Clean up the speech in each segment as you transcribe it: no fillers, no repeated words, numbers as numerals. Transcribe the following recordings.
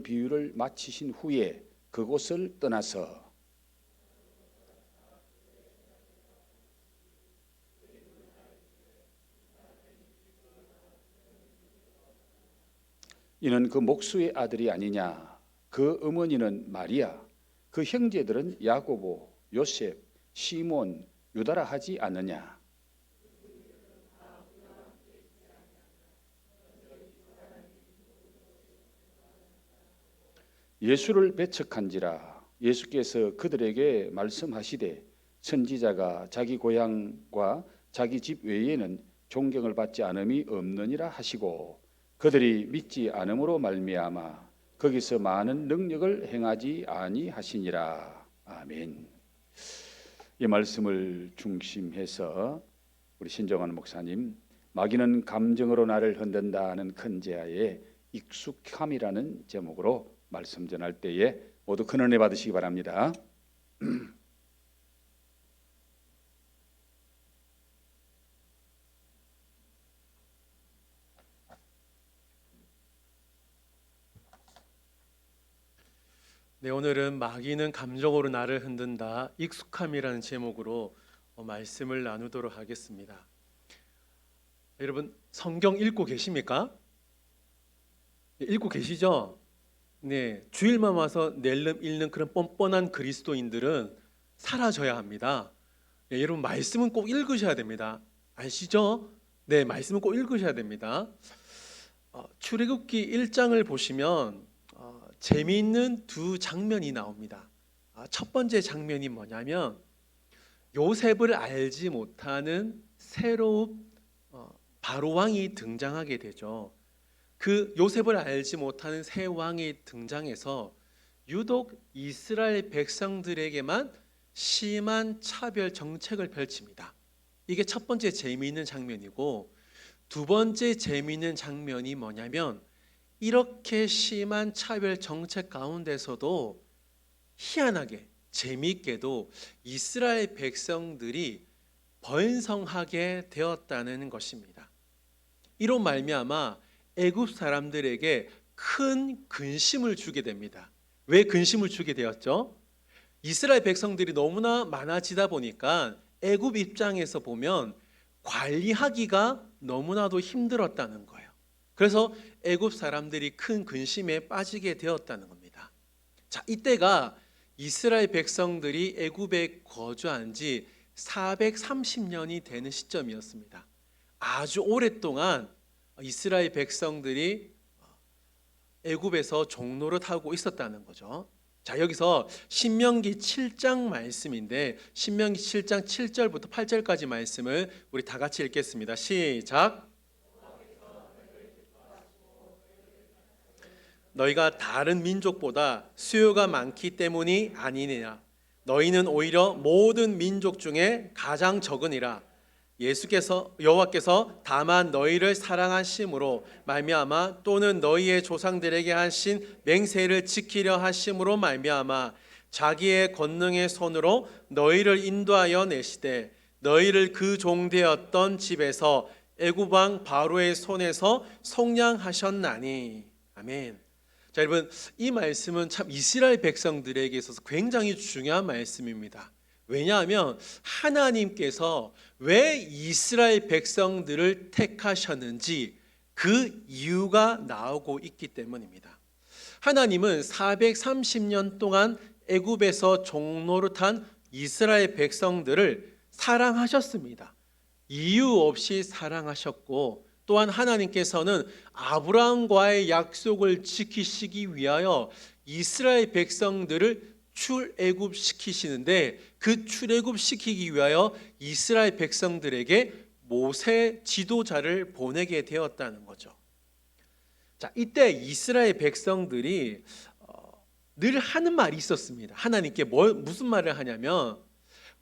비유를 마치신 후에 그곳을 떠나서 이는 그 목수의 아들이 아니냐? 그 어머니는 마리아, 그 형제들은 야고보, 요셉, 시몬, 유다라 하지 않느냐? 예수를 배척한지라. 예수께서 그들에게 말씀하시되 선지자가 자기 고향과 자기 집 외에는 존경을 받지 않음이 없느니라 하시고 그들이 믿지 않음으로 말미암아 거기서 많은 능력을 행하지 아니하시니라. 아멘. 이 말씀을 중심해서 우리 신정환 목사님, 마귀는 감정으로 나를 흔든다는 큰 제하에 익숙함이라는 제목으로 말씀 전할 때에 모두 큰 은혜 받으시기 바랍니다. 네, 오늘은 마귀는 감정으로 나를 흔든다, 익숙함이라는 제목으로 말씀을 나누도록 하겠습니다. 여러분, 성경 읽고 계십니까? 네, 읽고 계시죠? 네, 주일만 와서 낼름 읽는 그런 뻔뻔한 그리스도인들은 사라져야 합니다. 네, 여러분, 말씀은 꼭 읽으셔야 됩니다. 아시죠? 네, 말씀은 꼭 읽으셔야 됩니다. 출애굽기 1장을 보시면 재미있는 두 장면이 나옵니다. 첫 번째 장면이 뭐냐면 요셉을 알지 못하는 새로운 바로 왕이 등장하게 되죠. 그 요셉을 알지 못하는 새 왕이 등장해서 유독 이스라엘 백성들에게만 심한 차별 정책을 펼칩니다. 이게 첫 번째 재미있는 장면이고, 두 번째 재미있는 장면이 뭐냐면 이렇게 심한 차별 정책 가운데서도 희한하게 재미있게도 이스라엘 백성들이 번성하게 되었다는 것입니다. 이로 말미암아 애굽 사람들에게 큰 근심을 주게 됩니다. 왜 근심을 주게 되었죠? 이스라엘 백성들이 너무나 많아지다 보니까 애굽 입장에서 보면 관리하기가 너무나도 힘들었다는 거예요. 그래서 애굽 사람들이 큰 근심에 빠지게 되었다는 겁니다. 자, 이때가 이스라엘 백성들이 애굽에 거주한 지 430년이 되는 시점이었습니다. 아주 오랫동안 이스라엘 백성들이 애굽에서 종노릇하고 있었다는 거죠. 자, 여기서 신명기 7장 말씀인데 신명기 7장 7절부터 8절까지 말씀을 우리 다 같이 읽겠습니다. 시작. 너희가 다른 민족보다 수요가 많기 때문이 아니니라. 너희는 오히려 모든 민족 중에 가장 적으니라. 여호와께서 다만 너희를 사랑하심으로 말미암아 또는 너희의 조상들에게 하신 맹세를 지키려 하심으로 말미암아 자기의 권능의 손으로 너희를 인도하여 내시되 너희를 그 종되었던 집에서 애굽 왕 바로의 손에서 속량하셨나니. 아멘. 자, 여러분, 이 말씀은 참 이스라엘 백성들에게 있어서 굉장히 중요한 말씀입니다. 왜냐하면 하나님께서 왜 이스라엘 백성들을 택하셨는지 그 이유가 나오고 있기 때문입니다. 하나님은 430년 동안 애굽에서 종노릇한 이스라엘 백성들을 사랑하셨습니다. 이유 없이 사랑하셨고, 또한 하나님께서는 아브라함과의 약속을 지키시기 위하여 이스라엘 백성들을 출애굽시키시는데, 그 출애굽시키기 위하여 이스라엘 백성들에게 모세 지도자를 보내게 되었다는 거죠. 자, 이때 이스라엘 백성들이 늘 하는 말이 있었습니다. 하나님께 무슨 말을 하냐면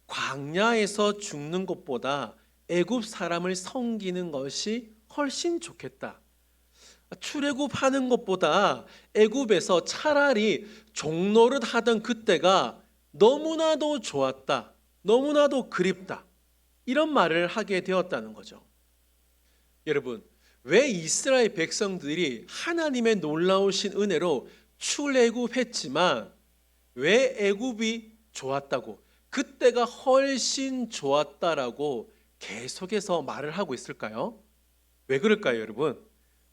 광야에서 죽는 것보다 애굽 사람을 섬기는 것이 훨씬 좋겠다. 출애굽하는 것보다 애굽에서 차라리 종노릇 하던 그때가 너무나도 좋았다, 너무나도 그립다, 이런 말을 하게 되었다는 거죠. 여러분, 왜 이스라엘 백성들이 하나님의 놀라우신 은혜로 출애굽했지만 왜 애굽이 좋았다고, 그때가 훨씬 좋았다라고 계속해서 말을 하고 있을까요? 왜 그럴까요, 여러분?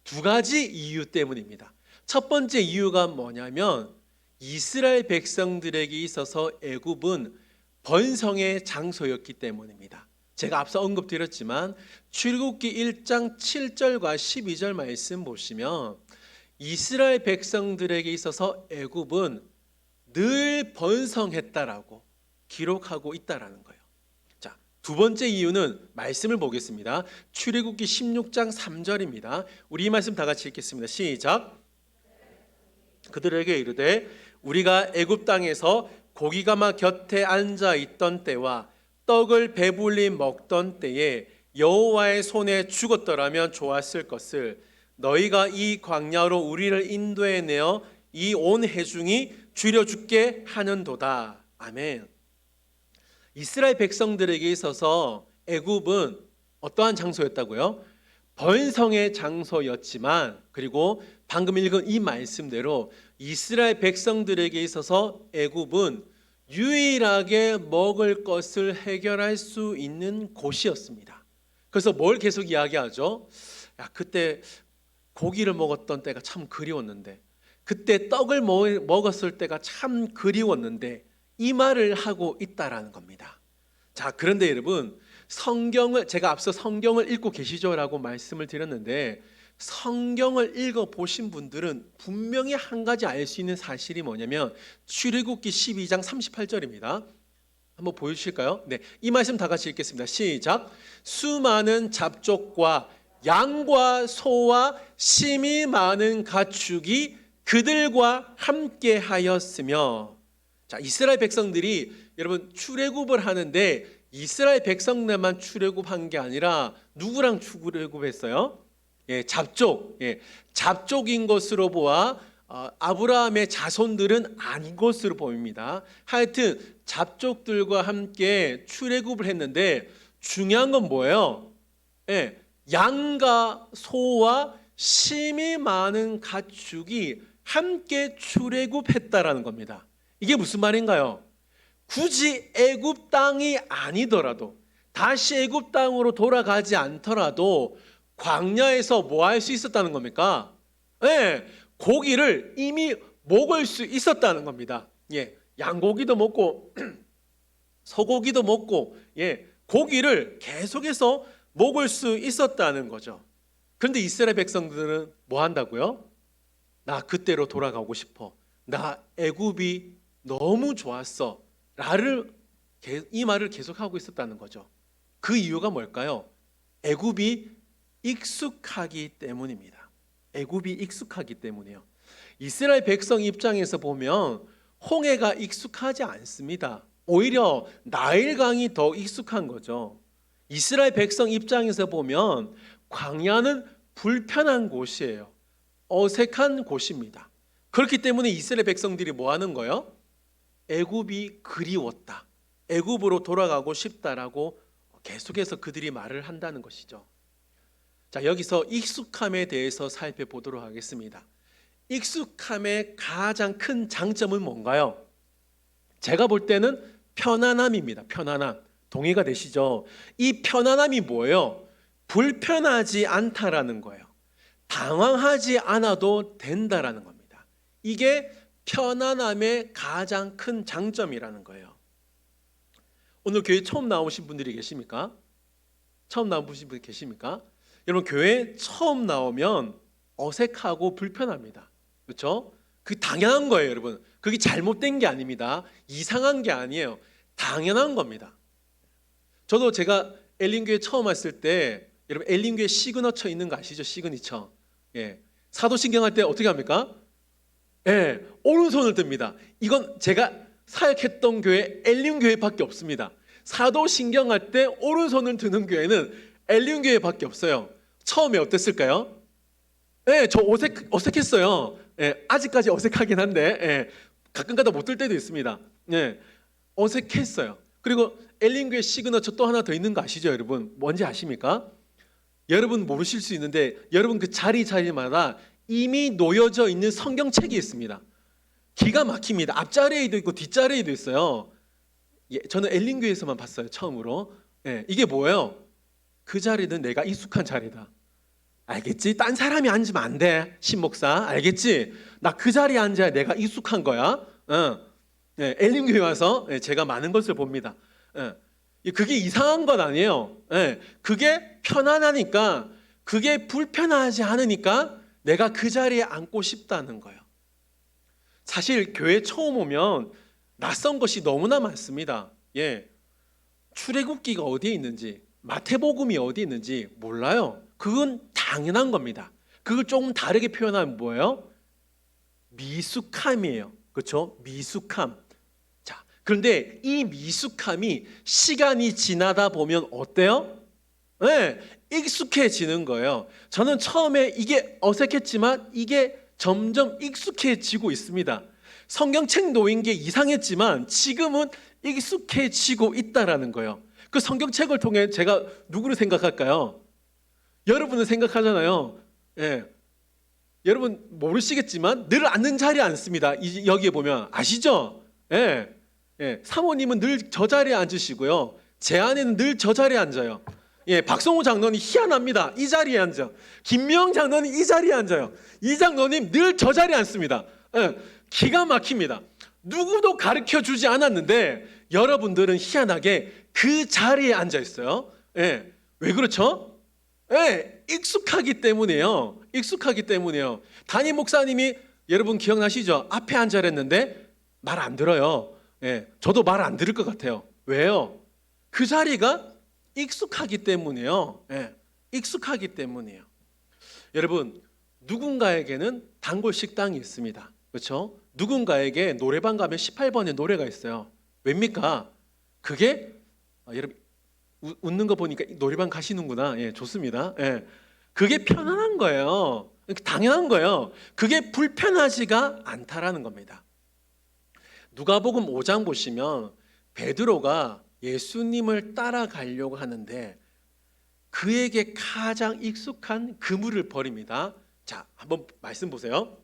두 가지 이유 때문입니다. 첫 번째 이유가 뭐냐면 이스라엘 백성들에게 있어서 애굽은 번성의 장소였기 때문입니다. 제가 앞서 언급드렸지만 출애굽기 1장 7절과 12절 말씀 보시면 이스라엘 백성들에게 있어서 애굽은 늘 번성했다라고 기록하고 있다라는 거예요. 자, 두 번째 이유는 말씀을 보겠습니다. 출애굽기 16장 3절입니다. 우리 이 말씀 다 같이 읽겠습니다. 시작. 그들에게 이르되 우리가 애굽 땅에서 고기가마 곁에 앉아 있던 때와 떡을 배불리 먹던 때에 여호와의 손에 죽었더라면 좋았을 것을 너희가 이 광야로 우리를 인도해 내어 이 온 회중이 줄여 죽게 하는도다. 아멘. 이스라엘 백성들에게 있어서 애굽은 어떠한 장소였다고요? 번성의 장소였지만, 그리고 방금 읽은 이 말씀대로 이스라엘 백성들에게 있어서 애굽은 유일하게 먹을 것을 해결할 수 있는 곳이었습니다. 그래서 뭘 계속 이야기하죠? 야, 그때 고기를 먹었던 때가 참 그리웠는데, 그때 떡을 먹었을 때가 참 그리웠는데, 이 말을 하고 있다라는 겁니다. 자, 그런데 여러분, 성경을, 제가 앞서 성경을 읽고 계시죠라고 말씀을 드렸는데, 성경을 읽어 보신 분들은 분명히 한 가지 알 수 있는 사실이 뭐냐면 출애굽기 12장 38절입니다. 한번 보여주실까요? 네, 이 말씀 다 같이 읽겠습니다. 시작. 수많은 잡족과 양과 소와 심이 많은 가축이 그들과 함께 하였으며. 자, 이스라엘 백성들이 여러분 출애굽을 하는데 이스라엘 백성들만 출애굽한 게 아니라 누구랑 출애굽했어요? 예, 잡족. 예, 잡족인 것으로 보아 아브라함의 자손들은 아닌 것으로 보입니다. 하여튼 잡족들과 함께 출애굽을 했는데 중요한 건 뭐예요? 예, 양과 소와 심이 많은 가축이 함께 출애굽했다라는 겁니다. 이게 무슨 말인가요? 굳이 애굽 땅이 아니더라도, 다시 애굽 땅으로 돌아가지 않더라도 광야에서 뭐 할 수 있었다는 겁니까? 예, 고기를 이미 먹을 수 있었다는 겁니다. 예, 양고기도 먹고 소고기도 먹고, 예, 고기를 계속해서 먹을 수 있었다는 거죠. 그런데 이스라엘 백성들은 뭐 한다고요? 나 그때로 돌아가고 싶어. 나 애굽이 너무 좋았어. 이 말을 계속하고 있었다는 거죠. 그 이유가 뭘까요? 애굽이 익숙하기 때문입니다. 애굽이 익숙하기 때문이에요. 이스라엘 백성 입장에서 보면 홍해가 익숙하지 않습니다. 오히려 나일강이 더 익숙한 거죠. 이스라엘 백성 입장에서 보면 광야는 불편한 곳이에요. 어색한 곳입니다. 그렇기 때문에 이스라엘 백성들이 뭐 하는 거예요? 애굽이 그리웠다. 애굽으로 돌아가고 싶다라고 계속해서 그들이 말을 한다는 것이죠. 자, 여기서 익숙함에 대해서 살펴보도록 하겠습니다. 익숙함의 가장 큰 장점은 뭔가요? 제가 볼 때는 편안함입니다. 편안함. 동의가 되시죠? 이 편안함이 뭐예요? 불편하지 않다라는 거예요. 당황하지 않아도 된다라는 겁니다. 이게 편안함의 가장 큰 장점이라는 거예요. 오늘 교회 처음 나오신 분들이 계십니까? 처음 나오신 분이 계십니까? 여러분, 교회 처음 나오면 어색하고 불편합니다. 그렇죠? 그 당연한 거예요, 여러분. 그게 잘못된 게 아닙니다. 이상한 게 아니에요. 당연한 겁니다. 저도 제가 엘린교회 처음 왔을 때, 여러분 엘린교회 시그너처 있는 거 아시죠? 시그니처. 예. 사도신경 할 때 어떻게 합니까? 예, 오른손을 듭니다. 이건 제가 사역했던 교회 엘린교회밖에 없습니다. 사도신경 할 때 오른손을 드는 교회는 엘린교회밖에 없어요. 처음에 어땠을까요? 예, 저 어색했어요. 예, 아직까지 어색하긴 한데, 예, 가끔가다 못 들 때도 있습니다. 예, 어색했어요. 그리고 엘린교회 시그너처 또 하나 더 있는 거 아시죠, 여러분? 뭔지 아십니까? 여러분 모르실 수 있는데, 여러분 그 자리마다 이미 놓여져 있는 성경책이 있습니다. 기가 막힙니다. 앞자리에도 있고 뒷자리에도 있어요. 예, 저는 엘린교에서만 봤어요. 처음으로. 예, 이게 뭐예요? 그 자리는 내가 익숙한 자리다. 알겠지? 딴 사람이 앉으면 안 돼. 신목사. 알겠지? 나 그 자리에 앉아야 내가 익숙한 거야. 예, 엘린교회 와서 제가 많은 것을 봅니다. 예, 그게 이상한 건 아니에요. 예, 그게 편안하니까, 그게 불편하지 않으니까 내가 그 자리에 앉고 싶다는 거예요. 사실 교회 처음 오면 낯선 것이 너무나 많습니다. 예, 출애굽기가 어디에 있는지, 마태복음이 어디에 있는지 몰라요. 그건 당연한 겁니다. 그걸 조금 다르게 표현하면 뭐예요? 미숙함이에요. 그렇죠? 미숙함. 자, 그런데 이 미숙함이 시간이 지나다 보면 어때요? 네, 익숙해지는 거예요. 저는 처음에 이게 어색했지만 이게 점점 익숙해지고 있습니다. 성경책 놓인 게 이상했지만 지금은 익숙해지고 있다라는 거예요. 그 성경책을 통해 제가 누구를 생각할까요? 여러분은 생각하잖아요. 예. 여러분 모르시겠지만 늘 앉는 자리에 앉습니다. 여기에 보면 아시죠? 예. 예. 사모님은 늘 저 자리에 앉으시고요. 제 아내는 늘 저 자리에 앉아요. 예, 박성호 장로님 희한합니다. 이 자리에 앉아. 김명 장로님 이 자리에 앉아요. 이 장로님 늘 저 자리에 앉습니다. 예, 기가 막힙니다. 누구도 가르쳐 주지 않았는데 여러분들은 희한하게 그 자리에 앉아 있어요. 예, 왜 그렇죠? 예, 익숙하기 때문이에요. 익숙하기 때문이에요. 담임 목사님이 여러분 기억나시죠? 앞에 앉아랬는데 말 안 들어요. 예, 저도 말 안 들을 것 같아요. 왜요? 그 자리가 익숙하기 때문이에요. 예, 익숙하기 때문이에요. 여러분, 누군가에게는 단골 식당이 있습니다. 그렇죠? 누군가에게 노래방 가면 18번의 노래가 있어요. 왜입니까? 그게 여러분 웃는 거 보니까 노래방 가시는구나. 예, 좋습니다. 예, 그게 편안한 거예요. 당연한 거예요. 그게 불편하지가 않다라는 겁니다. 누가복음 5장 보시면 베드로가 예수님을 따라가려고 하는데 그에게 가장 익숙한 그물을 버립니다. 자, 한번 말씀 보세요.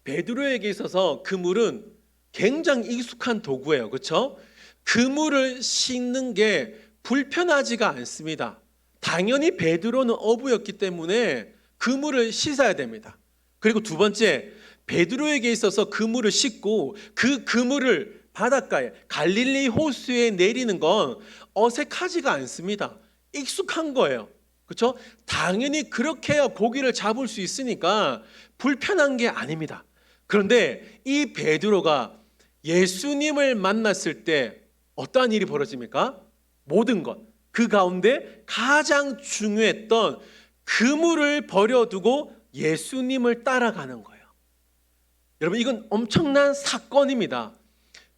베드로에게 있어서 그물은 굉장히 익숙한 도구예요. 그렇죠? 그물을 씻는 게 불편하지가 않습니다. 당연히 베드로는 어부였기 때문에 그물을 씻어야 됩니다. 그리고 두 번째, 베드로에게 있어서 그물을 씻고 그 그물을 바닷가에 갈릴리 호수에 내리는 건 어색하지가 않습니다. 익숙한 거예요. 그렇죠? 당연히 그렇게 해야 고기를 잡을 수 있으니까 불편한 게 아닙니다. 그런데 이 베드로가 예수님을 만났을 때 어떠한 일이 벌어집니까? 모든 것, 그 가운데 가장 중요했던 그물을 버려두고 예수님을 따라가는 거예요. 여러분, 이건 엄청난 사건입니다.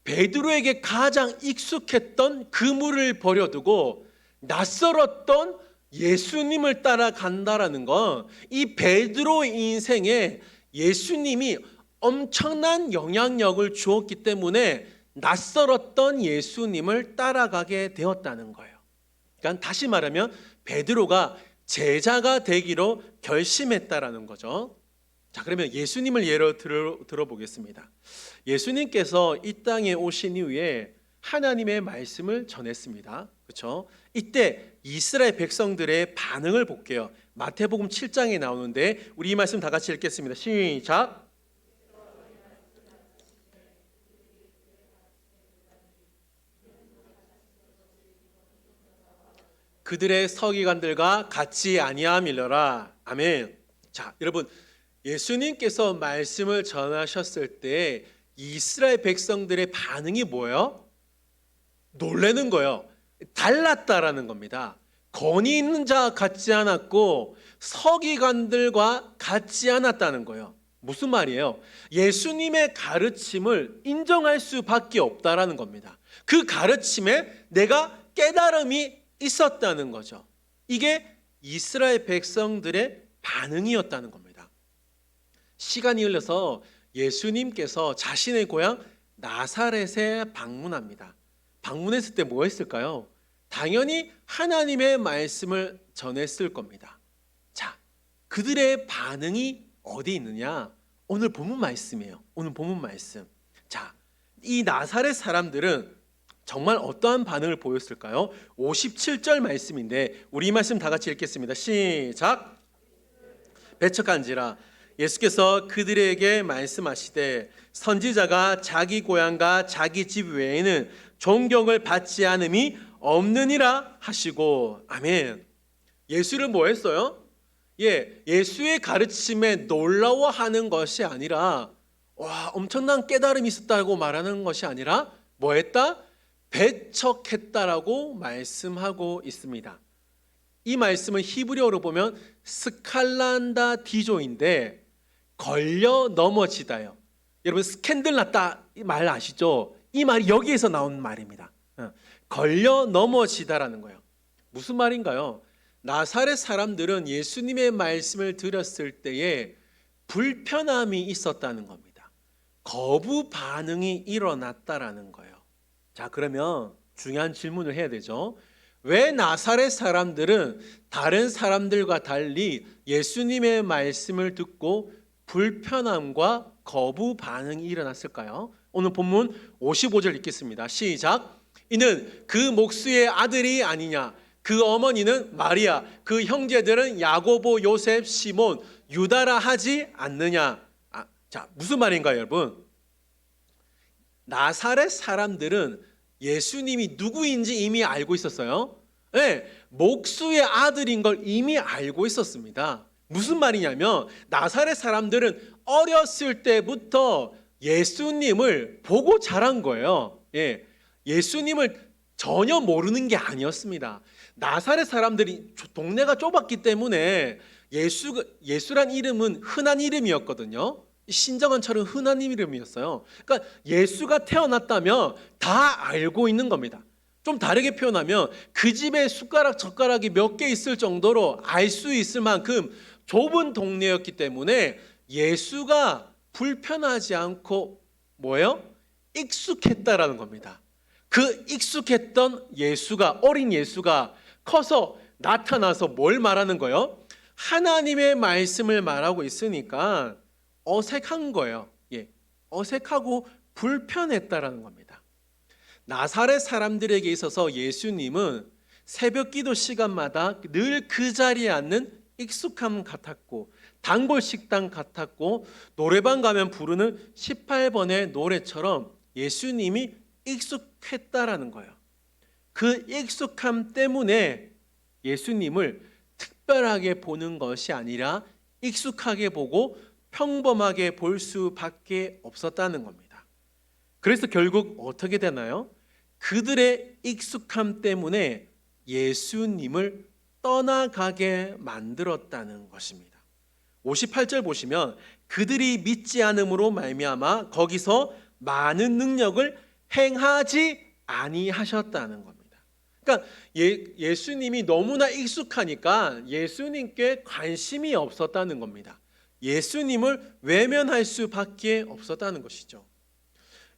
베드로에게 가장 익숙했던 그물을 버려두고 낯설었던 예수님을 따라간다라는 건 이 베드로의 인생에 예수님이 엄청난 영향력을 주었기 때문에 낯설었던 예수님을 따라가게 되었다는 거예요. 그러니까 다시 말하면 베드로가 제자가 되기로 결심했다라는 거죠. 자, 그러면 예수님을 예로 들어보겠습니다. 예수님께서 이 땅에 오신 이후에 하나님의 말씀을 전했습니다. 그렇죠? 이때 이스라엘 백성들의 반응을 볼게요. 마태복음 7장에 나오는데 우리 이 말씀 다 같이 읽겠습니다. 시작. 그들의 서기관들과 같이 아니함이러라. 아멘. 자, 여러분, 예수님께서 말씀을 전하셨을 때 이스라엘 백성들의 반응이 뭐예요? 놀라는 거예요. 달랐다라는 겁니다. 권위 있는 자 같지 않았고 서기관들과 같지 않았다는 거예요. 무슨 말이에요? 예수님의 가르침을 인정할 수밖에 없다라는 겁니다. 그 가르침에 내가 깨달음이 있었다는 거죠. 이게 이스라엘 백성들의 반응이었다는 겁니다. 시간이 흘러서 예수님께서 자신의 고향 나사렛에 방문합니다. 방문했을 때 뭐 했을까요? 당연히 하나님의 말씀을 전했을 겁니다. 자, 그들의 반응이 어디 있느냐? 오늘 본문 말씀이에요. 오늘 본문 말씀. 자, 이 나사렛 사람들은 정말 어떠한 반응을 보였을까요? 57절 말씀인데 우리 말씀 다 같이 읽겠습니다. 시작. 배척한지라 예수께서 그들에게 말씀하시되 선지자가 자기 고향과 자기 집 외에는 존경을 받지 않음이 없느니라 하시고. 아멘. 예수를 뭐 했어요? 예수의 가르침에 놀라워하는 것이 아니라 와, 엄청난 깨달음이 있었다고 말하는 것이 아니라 뭐 했다? 배척했다라고 말씀하고 있습니다. 이 말씀은 히브리어로 보면 스칼란다 디조인데 걸려 넘어지다요. 여러분 스캔들 났다 이 말 아시죠? 이 말이 여기에서 나온 말입니다. 걸려 넘어지다라는 거예요. 무슨 말인가요? 나사렛 사람들은 예수님의 말씀을 들었을 때에 불편함이 있었다는 겁니다. 거부 반응이 일어났다라는 거예요. 자, 그러면 중요한 질문을 해야 되죠. 왜 나사렛 사람들은 다른 사람들과 달리 예수님의 말씀을 듣고 불편함과 거부 반응이 일어났을까요? 오늘 본문 55절 읽겠습니다. 시작. 이는 그 목수의 아들이 아니냐. 그 어머니는 마리아, 그 형제들은 야고보, 요셉, 시몬, 유다라 하지 않느냐. 자, 무슨 말인가요, 여러분? 나사렛 사람들은 예수님이 누구인지 이미 알고 있었어요. 네, 목수의 아들인 걸 이미 알고 있었습니다. 무슨 말이냐면 나사렛 사람들은 어렸을 때부터 예수님을 보고 자란 거예요. 예수님을 전혀 모르는 게 아니었습니다. 나사렛 사람들이 동네가 좁았기 때문에 예수란 이름은 흔한 이름이었거든요. 신정한처럼 흔한 이름이었어요. 그러니까 예수가 태어났다면 다 알고 있는 겁니다. 좀 다르게 표현하면 그 집에 숟가락 젓가락이 몇 개 있을 정도로 알 수 있을 만큼 좁은 동네였기 때문에 예수가 불편하지 않고 뭐예요? 익숙했다라는 겁니다. 그 익숙했던 예수가, 어린 예수가 커서 나타나서 뭘 말하는 거예요? 하나님의 말씀을 말하고 있으니까 어색한 거예요. 어색하고 불편했다라는 겁니다. 나사렛 사람들에게 있어서 예수님은 새벽 기도 시간마다 늘 그 자리에 앉는 익숙함 같았고 단골 식당 같았고 노래방 가면 부르는 18번의 노래처럼 예수님이 익숙했다라는 거예요. 그 익숙함 때문에 예수님을 특별하게 보는 것이 아니라 익숙하게 보고 평범하게 볼 수밖에 없었다는 겁니다. 그래서 결국 어떻게 되나요? 그들의 익숙함 때문에 예수님을 떠나가게 만들었다는 것입니다. 58절 보시면 그들이 믿지 않음으로 말미암아 거기서 많은 능력을 행하지 아니하셨다는 겁니다. 그러니까 예수님이 너무나 익숙하니까 예수님께 관심이 없었다는 겁니다. 예수님을 외면할 수밖에 없었다는 것이죠.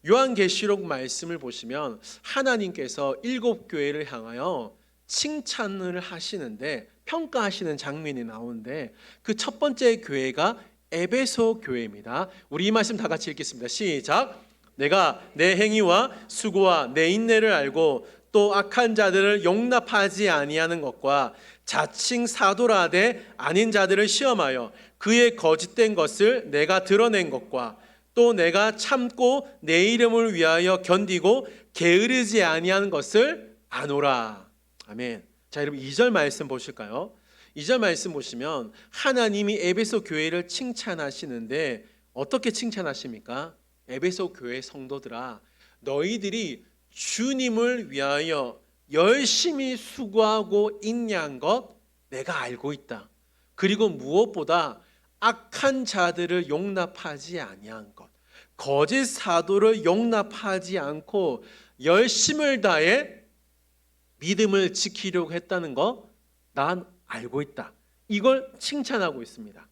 요한계시록 말씀을 보시면 하나님께서 7교회를 향하여 칭찬을 하시는데 평가하시는 장면이 나오는데 그 첫 번째 교회가 에베소 교회입니다. 우리 이 말씀 다 같이 읽겠습니다. 시작. 내가 내 행위와 수고와 내 인내를 알고 또 악한 자들을 용납하지 아니하는 것과 자칭 사도라 하되 아닌 자들을 시험하여 그의 거짓된 것을 내가 드러낸 것과 또 내가 참고 내 이름을 위하여 견디고 게으르지 아니하는 것을 아노라. 아멘. 자, 여러분 2절 말씀 보실까요? 2절 말씀 보시면 하나님이 에베소 교회를 칭찬하시는데 어떻게 칭찬하십니까? 에베소 교회 성도들아, 너희들이 주님을 위하여 열심히 수고하고 인내한 것 내가 알고 있다. 그리고 무엇보다 악한 자들을 용납하지 아니한 것, 거짓 사도를 용납하지 않고 열심을 다해 믿음을 지키려고 했다는 거 난 알고 있다. 이걸 칭찬하고 있습니다.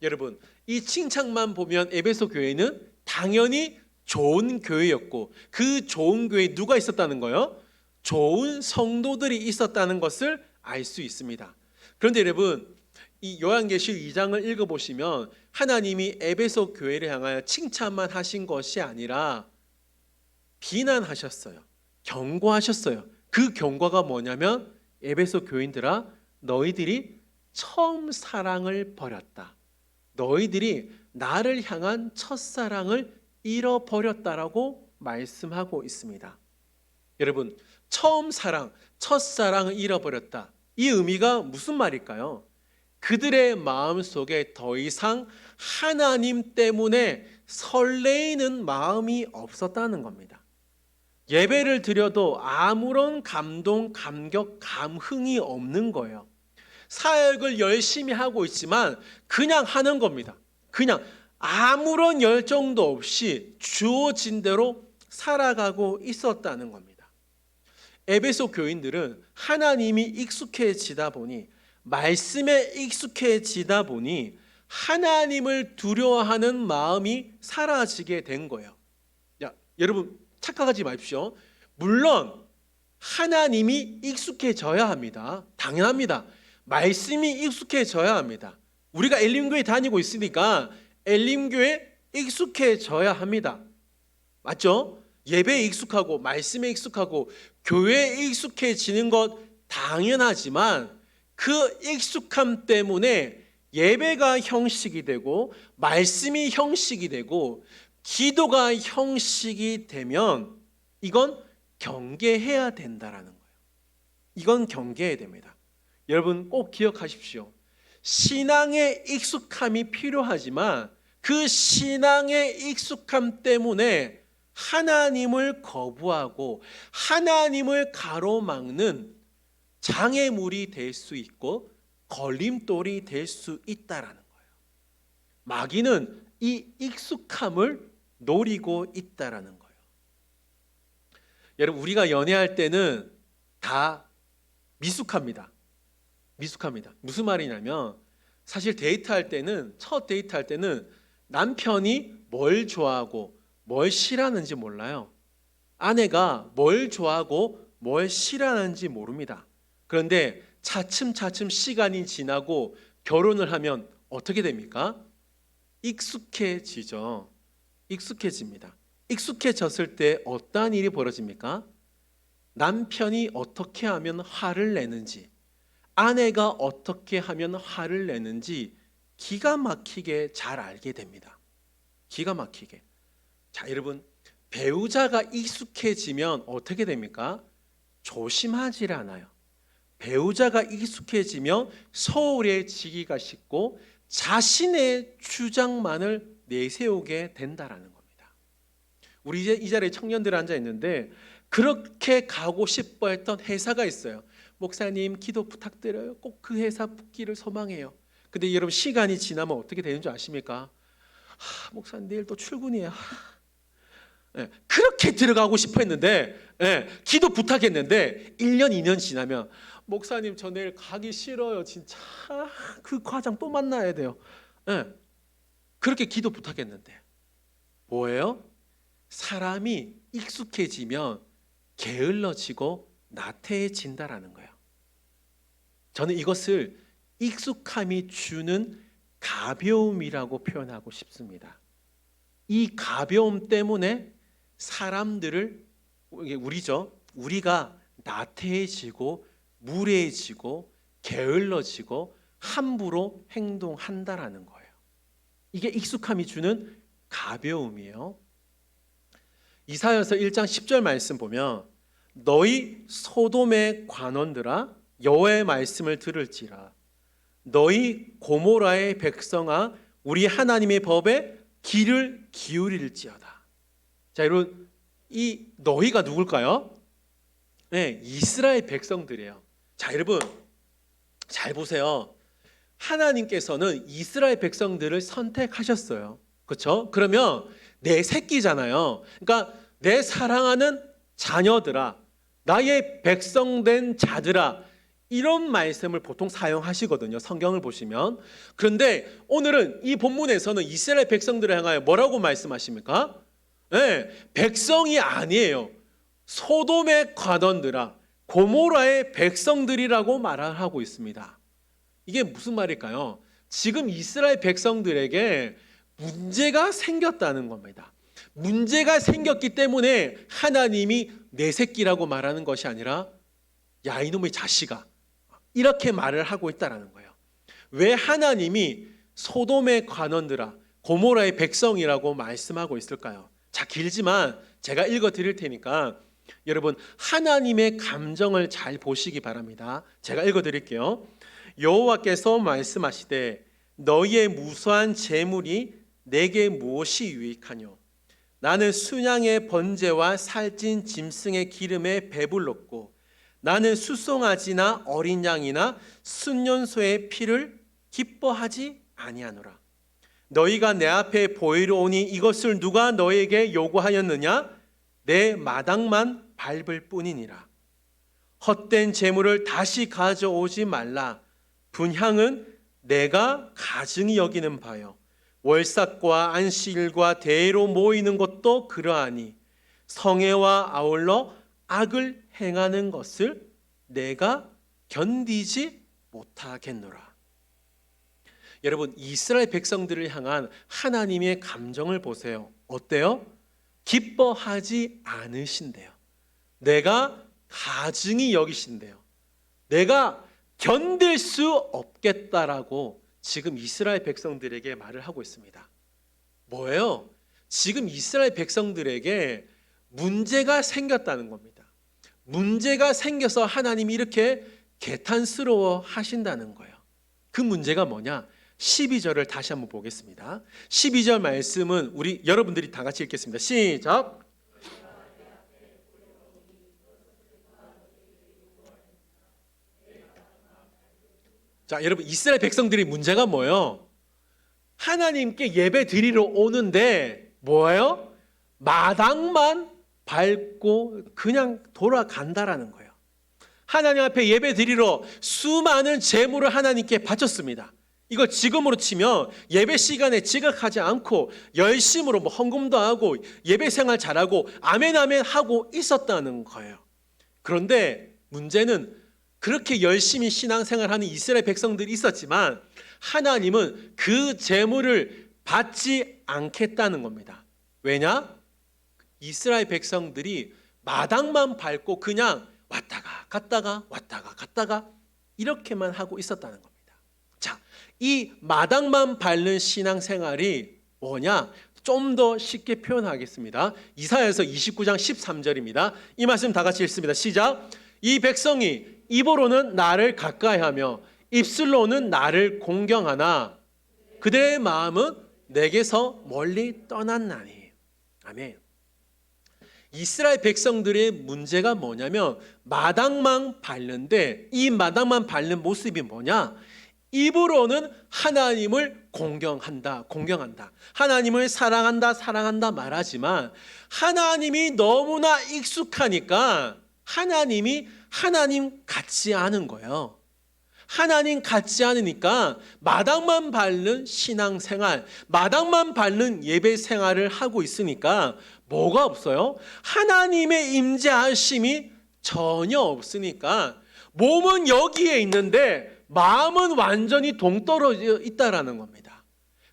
여러분, 이 칭찬만 보면 에베소 교회는 당연히 좋은 교회였고 그 좋은 교회에 누가 있었다는 거예요? 좋은 성도들이 있었다는 것을 알 수 있습니다. 그런데 여러분, 이 요한계시 2장을 읽어보시면 하나님이 에베소 교회를 향하여 칭찬만 하신 것이 아니라 비난하셨어요. 경고하셨어요. 그 경고가 뭐냐면 에베소 교인들아 너희들이 처음 사랑을 버렸다. 너희들이 나를 향한 첫사랑을 잃어버렸다라고 말씀하고 있습니다. 여러분, 처음 사랑, 첫사랑을 잃어버렸다. 이 의미가 무슨 말일까요? 그들의 마음속에 더 이상 하나님 때문에 설레이는 마음이 없었다는 겁니다. 예배를 드려도 아무런 감동, 감격, 감흥이 없는 거예요. 사역을 열심히 하고 있지만 그냥 하는 겁니다. 그냥 아무런 열정도 없이 주어진 대로 살아가고 있었다는 겁니다. 에베소 교인들은 하나님이 익숙해지다 보니, 말씀에 익숙해지다 보니 하나님을 두려워하는 마음이 사라지게 된 거예요. 야, 여러분 착각하지 마십시오. 물론 하나님이 익숙해져야 합니다. 당연합니다. 말씀이 익숙해져야 합니다. 우리가 엘림교회 다니고 있으니까 엘림교회 익숙해져야 합니다. 맞죠? 예배에 익숙하고 말씀에 익숙하고 교회에 익숙해지는 것 당연하지만 그 익숙함 때문에 예배가 형식이 되고 말씀이 형식이 되고 기도가 형식이 되면 이건 경계해야 된다라는 거예요. 이건 경계해야 됩니다. 여러분 꼭 기억하십시오. 신앙의 익숙함이 필요하지만 그 신앙의 익숙함 때문에 하나님을 거부하고 하나님을 가로막는 장애물이 될 수 있고 걸림돌이 될 수 있다라는 거예요. 마귀는 이 익숙함을 노리고 있다라는 거예요. 여러분 우리가 연애할 때는 다 미숙합니다. 미숙합니다. 무슨 말이냐면 사실 데이트할 때는 첫 데이트할 때는 남편이 뭘 좋아하고 뭘 싫어하는지 몰라요. 아내가 뭘 좋아하고 뭘 싫어하는지 모릅니다. 그런데 차츰차츰 시간이 지나고 결혼을 하면 어떻게 됩니까? 익숙해지죠. 익숙해집니다. 익숙해졌을 때 어떠한 일이 벌어집니까? 남편이 어떻게 하면 화를 내는지, 아내가 어떻게 하면 화를 내는지 기가 막히게 잘 알게 됩니다. 기가 막히게. 자, 여러분, 배우자가 익숙해지면 어떻게 됩니까? 조심하지 않아요. 배우자가 익숙해지면 소홀해지기가 쉽고 자신의 주장만을 내세우게 된다라는 겁니다. 우리 이제 이 자리에 청년들 앉아 있는데 그렇게 가고 싶어 했던 회사가 있어요. 목사님 기도 부탁드려요. 꼭 그 회사 붙기를 소망해요. 근데 여러분 시간이 지나면 어떻게 되는 줄 아십니까? 목사님 내일 또 출근이에요. 네, 그렇게 들어가고 싶어 했는데 기도 부탁했는데 1년 2년 지나면 목사님 저 내일 가기 싫어요. 진짜 그 과장 또 만나야 돼요. 그렇게 기도 부탁했는데 뭐예요? 사람이 익숙해지면 게을러지고 나태해진다라는 거예요. 저는 이것을 익숙함이 주는 가벼움이라고 표현하고 싶습니다. 이 가벼움 때문에 사람들을 우리가 나태해지고 무례해지고 게을러지고 함부로 행동한다라는 거예요. 이게 익숙함이 주는 가벼움이에요. 이사야서 1장 10절 말씀 보면 너희 소돔의 관원들아 여호와의 말씀을 들을지라 너희 고모라의 백성아 우리 하나님의 법에 귀를 기울일지어다. 자, 여러분 이 너희가 누굴까요? 네, 이스라엘 백성들이에요. 자, 여러분 잘 보세요. 하나님께서는 이스라엘 백성들을 선택하셨어요. 그렇죠? 그러면 내 새끼잖아요. 그러니까 내 사랑하는 자녀들아, 나의 백성된 자들아, 이런 말씀을 보통 사용하시거든요. 성경을 보시면. 그런데 오늘은 이 본문에서는 이스라엘 백성들을 향하여 뭐라고 말씀하십니까? 네, 백성이 아니에요. 소돔의 관원들아, 고모라의 백성들이라고 말을 하고 있습니다. 이게 무슨 말일까요? 지금 이스라엘 백성들에게 문제가 생겼다는 겁니다. 문제가 생겼기 때문에 하나님이 내 새끼라고 말하는 것이 아니라 야 이놈의 자식아 이렇게 말을 하고 있다는 거예요. 왜 하나님이 소돔의 관원들아 고모라의 백성이라고 말씀하고 있을까요? 자, 길지만 제가 읽어 드릴 테니까 여러분 하나님의 감정을 잘 보시기 바랍니다. 제가 읽어 드릴게요. 여호와께서 말씀하시되 너희의 무수한 재물이 내게 무엇이 유익하뇨? 나는 순양의 번제와 살찐 짐승의 기름에 배불렀고 나는 수송아지나 어린 양이나 순년소의 피를 기뻐하지 아니하노라. 너희가 내 앞에 보이러 오니 이것을 누가 너에게 요구하였느냐? 내 마당만 밟을 뿐이니라. 헛된 재물을 다시 가져오지 말라. 분향은 내가 가증히 여기는 바요. 월삭과 안식일과 대회로 모이는 것도 그러하니 성회와 아울러 악을 행하는 것을 내가 견디지 못하겠노라. 여러분 이스라엘 백성들을 향한 하나님의 감정을 보세요. 어때요? 기뻐하지 않으신대요. 내가 가증히 여기신대요. 내가 견딜 수 없겠다라고 지금 이스라엘 백성들에게 말을 하고 있습니다. 뭐예요? 지금 이스라엘 백성들에게 문제가 생겼다는 겁니다. 문제가 생겨서 하나님이 이렇게 개탄스러워 하신다는 거예요. 그 문제가 뭐냐? 12절을 다시 한번 보겠습니다. 12절 말씀은 우리 여러분들이 다 같이 읽겠습니다. 시작. 자, 여러분 이스라엘 백성들이 문제가 뭐예요? 하나님께 예배 드리러 오는데 뭐예요? 마당만 밟고 그냥 돌아간다라는 거예요. 하나님 앞에 예배 드리러 수많은 제물을 하나님께 바쳤습니다. 이걸 지금으로 치면 예배 시간에 지각하지 않고 열심으로 헌금도 하고 예배 생활 잘하고 아멘 아멘 하고 있었다는 거예요. 그런데 문제는 그렇게 열심히 신앙생활하는 이스라엘 백성들이 있었지만 하나님은 그 제물을 받지 않겠다는 겁니다. 왜냐? 이스라엘 백성들이 마당만 밟고 그냥 왔다가 갔다가 이렇게만 하고 있었다는 겁니다. 자, 이 마당만 밟는 신앙생활이 뭐냐? 좀 더 쉽게 표현하겠습니다. 이사야서 29장 13절입니다. 이 말씀 다 같이 읽습니다. 시작. 이 백성이 입으로는 나를 가까이하며 입술로는 나를 공경하나 그들의 마음은 내게서 멀리 떠났나니. 아멘. 이스라엘 백성들의 문제가 뭐냐면 마당만 밟는데 이 마당만 밟는 모습이 뭐냐? 입으로는 하나님을 공경한다. 하나님을 사랑한다 말하지만 하나님이 너무나 익숙하니까 하나님이 하나님 같지 않은 거예요. 하나님 같지 않으니까 마당만 밟는 신앙생활, 마당만 밟는 예배 생활을 하고 있으니까 뭐가 없어요? 하나님의 임재하심이 전혀 없으니까 몸은 여기에 있는데 마음은 완전히 동떨어져 있다라는 겁니다.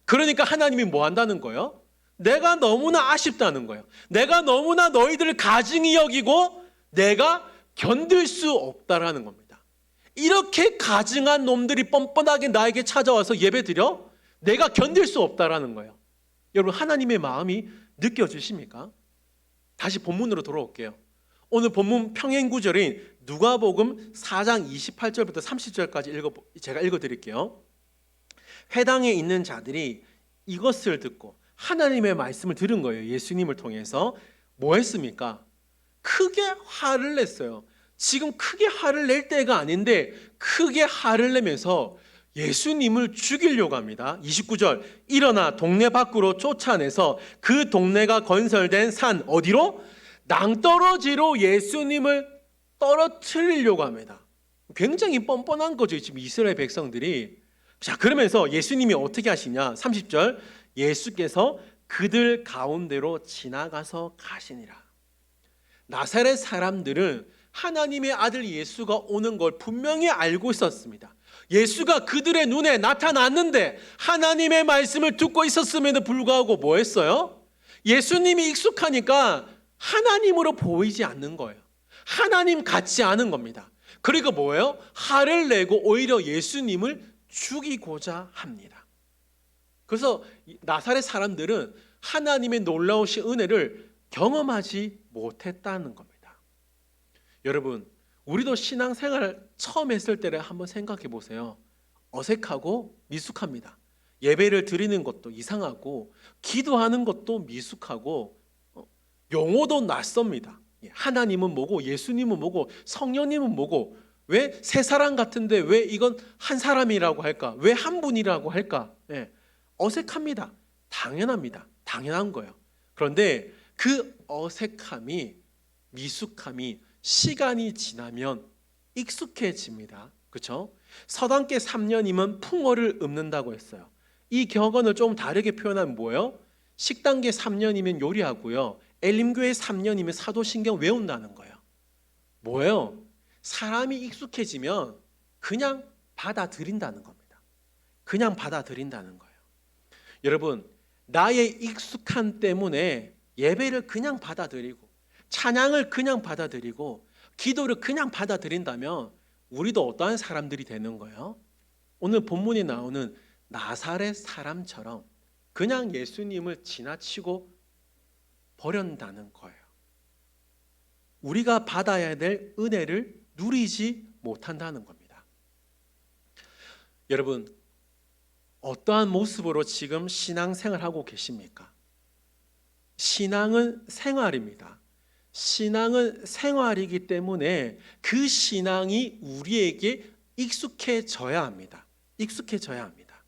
그러니까 하나님이 뭐 한다는 거예요? 내가 너무나 아쉽다는 거예요. 내가 너무나 너희들을 가증히 여기고 내가 견딜 수 없다라는 겁니다. 이렇게 가증한 놈들이 뻔뻔하게 나에게 찾아와서 예배드려? 내가 견딜 수 없다라는 거예요. 여러분 하나님의 마음이 느껴지십니까? 다시 본문으로 돌아올게요. 오늘 본문 평행 구절인 누가복음 4장 28절부터 30절까지 제가 읽어드릴게요. 회당에 있는 자들이 이것을 듣고 하나님의 말씀을 들은 거예요. 예수님을 통해서 뭐 했습니까? 크게 화를 냈어요. 지금 크게 화를 낼 때가 아닌데 크게 화를 내면서 예수님을 죽이려고 합니다. 29절 일어나 동네 밖으로 쫓아내서 그 동네가 건설된 산 어디로? 낭떠러지로 예수님을 떨어뜨리려고 합니다. 굉장히 뻔뻔한 거죠. 지금 이스라엘 백성들이. 자, 그러면서 예수님이 어떻게 하시냐? 30절 예수께서 그들 가운데로 지나가서 가시니라. 나사렛 사람들은 하나님의 아들 예수가 오는 걸 분명히 알고 있었습니다. 예수가 그들의 눈에 나타났는데 하나님의 말씀을 듣고 있었음에도 불구하고 뭐 했어요? 예수님이 익숙하니까 하나님으로 보이지 않는 거예요. 하나님 같지 않은 겁니다. 그리고 뭐예요? 화를 내고 오히려 예수님을 죽이고자 합니다. 그래서 나사렛 사람들은 하나님의 놀라우신 은혜를 경험하지 못했다는 겁니다. 여러분, 우리도 신앙생활을 처음 했을 때를 한번 생각해 보세요. 어색하고 미숙합니다. 예배를 드리는 것도 이상하고 기도하는 것도 미숙하고 용어도 낯섭니다. 하나님은 뭐고 예수님은 뭐고 성령님은 뭐고 왜 세 사람 같은데 왜 이건 한 사람이라고 할까? 왜 한 분이라고 할까? 어색합니다. 당연합니다. 당연한 거예요. 그런데 그 어색함이 미숙함이 시간이 지나면 익숙해집니다. 그렇죠? 서당계 3년이면 풍어를 읊는다고 했어요. 이 격언을 좀 다르게 표현하면 뭐예요? 식당계 3년이면 요리하고요. 엘림교회 3년이면 사도신경 외운다는 거예요. 뭐예요? 사람이 익숙해지면 그냥 받아들인다는 겁니다. 그냥 받아들인다는 거예요. 여러분, 나의 익숙함 때문에 예배를 그냥 받아들이고 찬양을 그냥 받아들이고 기도를 그냥 받아들인다면 우리도 어떠한 사람들이 되는 거예요? 오늘 본문에 나오는 나사렛 사람처럼 그냥 예수님을 지나치고 버린다는 거예요. 우리가 받아야 될 은혜를 누리지 못한다는 겁니다. 여러분, 어떠한 모습으로 지금 신앙생활하고 계십니까? 신앙은 생활입니다. 신앙은 생활이기 때문에 그 신앙이 우리에게 익숙해져야 합니다. 익숙해져야 합니다.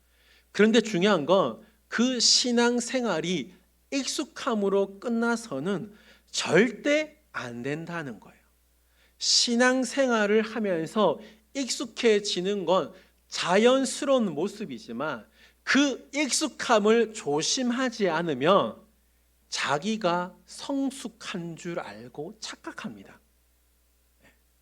그런데 중요한 건 그 신앙생활이 익숙함으로 끝나서는 절대 안 된다는 거예요. 신앙생활을 하면서 익숙해지는 건 자연스러운 모습이지만 그 익숙함을 조심하지 않으면 자기가 성숙한 줄 알고 착각합니다.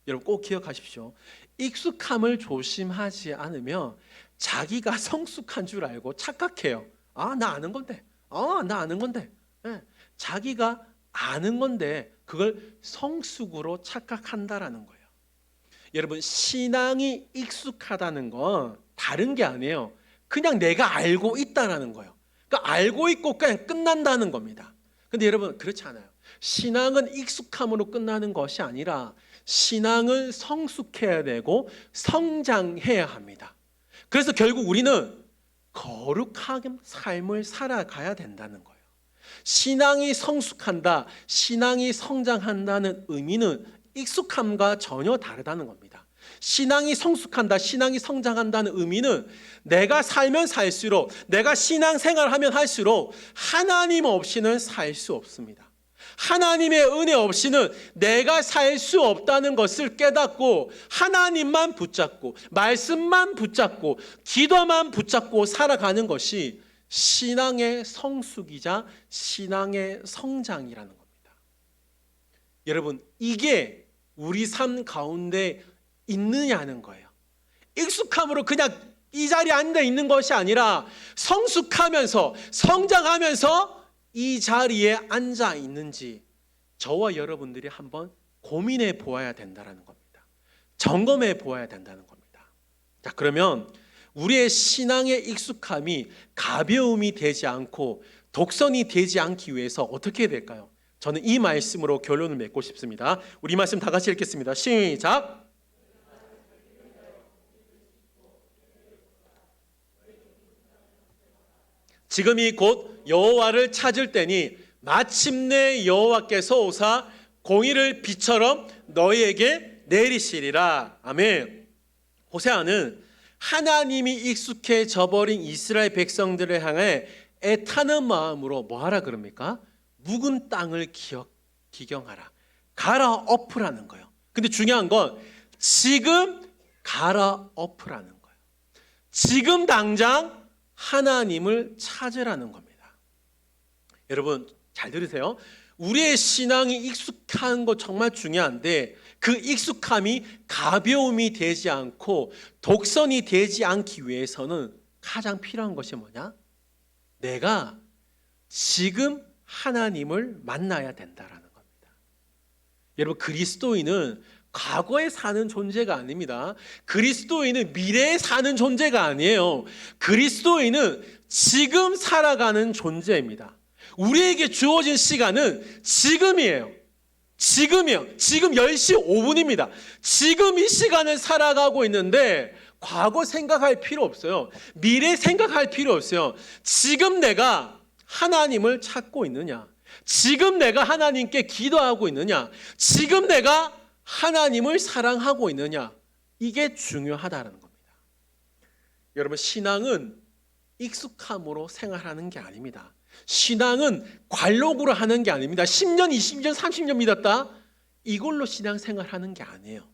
여러분 꼭 기억하십시오. 익숙함을 조심하지 않으면 자기가 성숙한 줄 알고 착각해요. 나 아는 건데. 나 아는 건데. 자기가 아는 건데 그걸 성숙으로 착각한다라는 거예요. 여러분, 신앙이 익숙하다는 건 다른 게 아니에요. 그냥 내가 알고 있다라는 거예요. 그러니까 알고 있고 그냥 끝난다는 겁니다. 근데 여러분 그렇지 않아요. 신앙은 익숙함으로 끝나는 것이 아니라 신앙은 성숙해야 되고 성장해야 합니다. 그래서 결국 우리는 거룩한 삶을 살아가야 된다는 거예요. 신앙이 성숙한다, 신앙이 성장한다는 의미는 익숙함과 전혀 다르다는 겁니다. 신앙이 성숙한다, 신앙이 성장한다는 의미는 내가 살면 살수록, 내가 신앙생활하면 할수록 하나님 없이는 살 수 없습니다. 하나님의 은혜 없이는 내가 살 수 없다는 것을 깨닫고 하나님만 붙잡고 말씀만 붙잡고 기도만 붙잡고 살아가는 것이 신앙의 성숙이자 신앙의 성장이라는 겁니다. 여러분, 이게 우리 삶 가운데 있느냐는 거예요. 익숙함으로 그냥 이 자리에 앉아 있는 것이 아니라 성숙하면서 성장하면서 이 자리에 앉아 있는지 저와 여러분들이 한번 고민해 보아야 된다는 겁니다. 점검해 보아야 된다는 겁니다. 자, 그러면 우리의 신앙의 익숙함이 가벼움이 되지 않고 독선이 되지 않기 위해서 어떻게 해야 될까요? 저는 이 말씀으로 결론을 맺고 싶습니다. 우리 말씀 다 같이 읽겠습니다. 시작! 지금이 곧 여호와를 찾을 때니 마침내 여호와께서 오사 공의를 비처럼 너희에게 내리시리라. 아멘. 호세아는 하나님이 익숙해져 버린 이스라엘 백성들을 향해 애타는 마음으로 뭐하라 그럽니까? 묵은 땅을 기경하라. 갈아엎으라는 거예요. 근데 중요한 건 지금 갈아엎으라는 거예요. 지금 당장 하나님을 찾으라는 겁니다. 여러분 잘 들으세요. 우리의 신앙이 익숙한 거 정말 중요한데 그 익숙함이 가벼움이 되지 않고 독선이 되지 않기 위해서는 가장 필요한 것이 뭐냐? 내가 지금 하나님을 만나야 된다라는 겁니다. 여러분, 그리스도인은 과거에 사는 존재가 아닙니다. 그리스도인은 미래에 사는 존재가 아니에요. 그리스도인은 지금 살아가는 존재입니다. 우리에게 주어진 시간은 지금이에요. 지금이요. 지금 10시 5분입니다. 지금 이 시간을 살아가고 있는데 과거 생각할 필요 없어요. 미래 생각할 필요 없어요. 지금 내가 하나님을 찾고 있느냐? 지금 내가 하나님께 기도하고 있느냐? 지금 내가 하나님을 사랑하고 있느냐? 이게 중요하다는 겁니다. 여러분, 신앙은 익숙함으로 생활하는 게 아닙니다. 신앙은 관록으로 하는 게 아닙니다. 10년, 20년, 30년 믿었다? 이걸로 신앙생활하는 게 아니에요.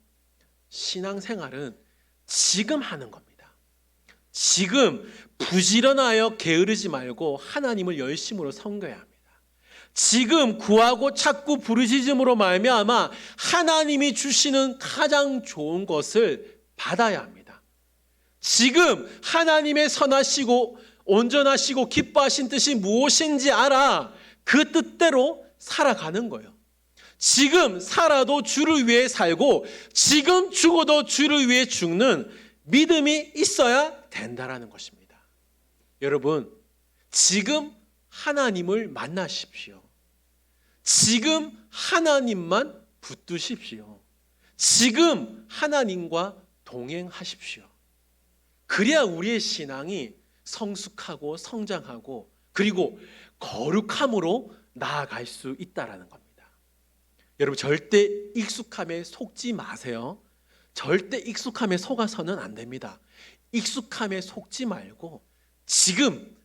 신앙생활은 지금 하는 겁니다. 지금 부지런하여 게으르지 말고 하나님을 열심으로 섬겨야 합니다. 지금 구하고 찾고 부르짖음으로 말미암아 하나님이 주시는 가장 좋은 것을 받아야 합니다. 지금 하나님의 선하시고 온전하시고 기뻐하신 뜻이 무엇인지 알아 그 뜻대로 살아가는 거예요. 지금 살아도 주를 위해 살고 지금 죽어도 주를 위해 죽는 믿음이 있어야 된다라는 것입니다. 여러분, 지금 하나님을 만나십시오. 지금 하나님만 붙드십시오. 지금 하나님과 동행하십시오. 그래야 우리의 신앙이 성숙하고 성장하고 그리고 거룩함으로 나아갈 수 있다라는 겁니다. 여러분, 절대 익숙함에 속지 마세요. 절대 익숙함에 속아서는 안 됩니다. 익숙함에 속지 말고 지금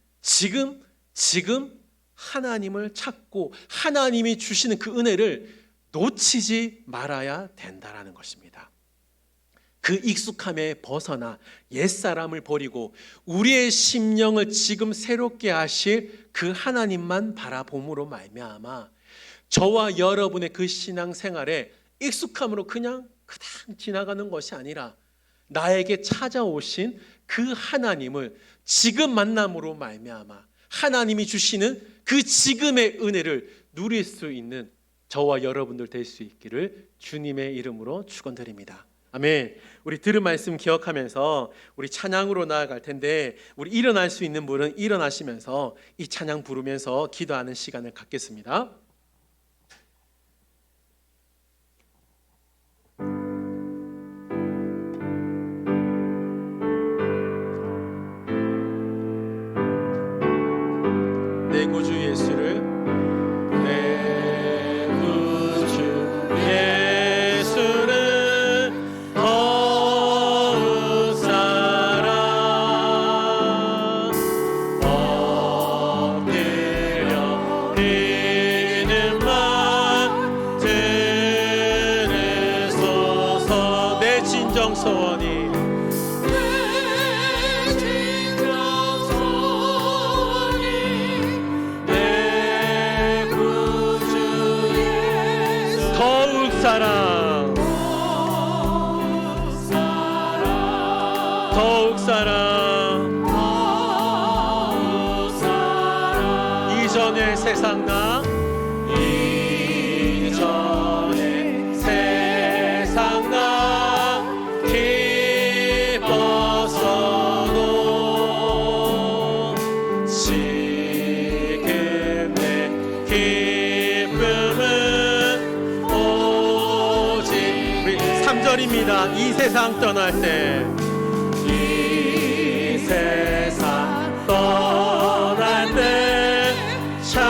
하나님을 찾고 하나님이 주시는 그 은혜를 놓치지 말아야 된다라는 것입니다. 그 익숙함에 벗어나 옛사람을 버리고 우리의 심령을 지금 새롭게 하실 그 하나님만 바라봄으로 말미암아 저와 여러분의 그 신앙생활에 익숙함으로 그냥 지나가는 것이 아니라 나에게 찾아오신 그 하나님을 지금 만남으로 말미암아 하나님이 주시는 그 지금의 은혜를 누릴 수 있는 저와 여러분들 될 수 있기를 주님의 이름으로 축원드립니다. 아멘. 우리 들은 말씀 기억하면서 우리 찬양으로 나아갈 텐데 우리 일어날 수 있는 분은 일어나시면서 이 찬양 부르면서 기도하는 시간을 갖겠습니다. 내 구주 예수를 더욱 사랑 엎드려 비는만 들으소서. 내 진정 소원이 더욱 사랑 이전의 세상 나 기뻤어도 지금 내 기쁨은 오직 우리 3절입니다. 이 세상 떠날 때 세상 떠날 때 찬양하고